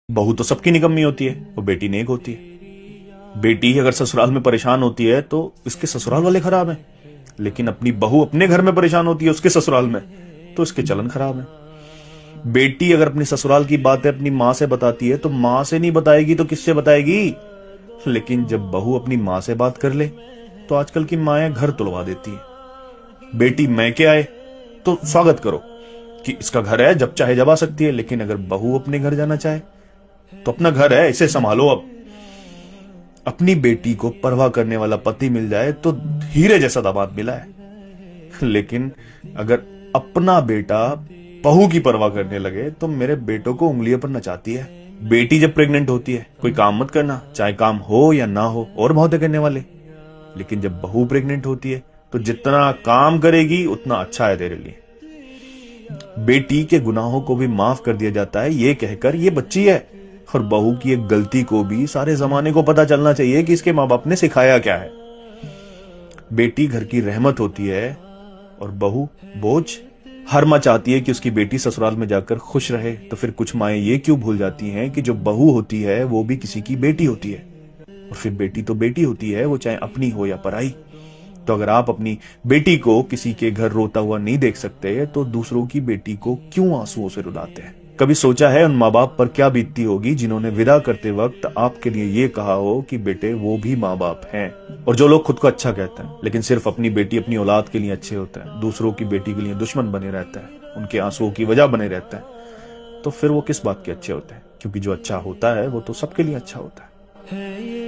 बहू तो सबकी निकम्मी होती है, वो बेटी नेक होती है। बेटी अगर ससुराल में परेशान होती है तो इसके ससुराल वाले खराब हैं, लेकिन अपनी बहू अपने घर में परेशान होती है उसके ससुराल में, तो इसके चलन खराब है। बेटी अगर अपनी ससुराल की बातें अपनी माँ से बताती है तो माँ से नहीं बताएगी तो किससे बताएगी। लेकिन जब बहू अपनी माँ से बात कर ले तो आजकल की माएं घर तुलवा देती है। बेटी मैके आए तो स्वागत करो कि इसका घर है, जब चाहे जब आ सकती है। लेकिन अगर बहू अपने घर जाना चाहे तो अपना घर है, इसे संभालो। अब अपनी बेटी को परवाह करने वाला पति मिल जाए तो हीरे जैसा दामाद मिला है। लेकिन अगर अपना बेटा बहू की परवाह करने लगे तो मेरे बेटों को उंगलियों पर नचाती है। बेटी जब प्रेग्नेंट होती है कोई काम मत करना, चाहे काम हो या ना हो, और बहुते करने वाले। लेकिन जब बहू प्रेग्नेंट होती है तो जितना काम करेगी उतना अच्छा है तेरे लिए। बेटी के गुनाहों को भी माफ कर दिया जाता है ये कहकर ये बच्ची है। और बहू की एक गलती को भी सारे जमाने को पता चलना चाहिए कि इसके माँ बाप ने सिखाया क्या है। बेटी घर की रहमत होती है और बहू बोझ। हर माँ चाहती है कि उसकी बेटी ससुराल में जाकर खुश रहे, तो फिर कुछ माएं ये क्यों भूल जाती हैं कि जो बहू होती है वो भी किसी की बेटी होती है। और फिर बेटी तो बेटी होती है, वो चाहे अपनी हो या पराई। तो अगर आप अपनी बेटी को किसी के घर रोता हुआ नहीं देख सकते तो दूसरों की बेटी को क्यों आंसुओं से रुलाते हैं। कभी सोचा है उन माँ बाप पर क्या बीतती होगी जिन्होंने विदा करते वक्त आपके लिए ये कहा हो कि बेटे वो भी माँ बाप हैं। और जो लोग खुद को अच्छा कहते हैं लेकिन सिर्फ अपनी बेटी अपनी औलाद के लिए अच्छे होते हैं, दूसरों की बेटी के लिए दुश्मन बने रहते हैं, उनके आंसुओं की वजह बने रहते हैं, तो फिर वो किस बात के अच्छे होते हैं। क्योंकि जो अच्छा होता है वो तो सबके लिए अच्छा होता है।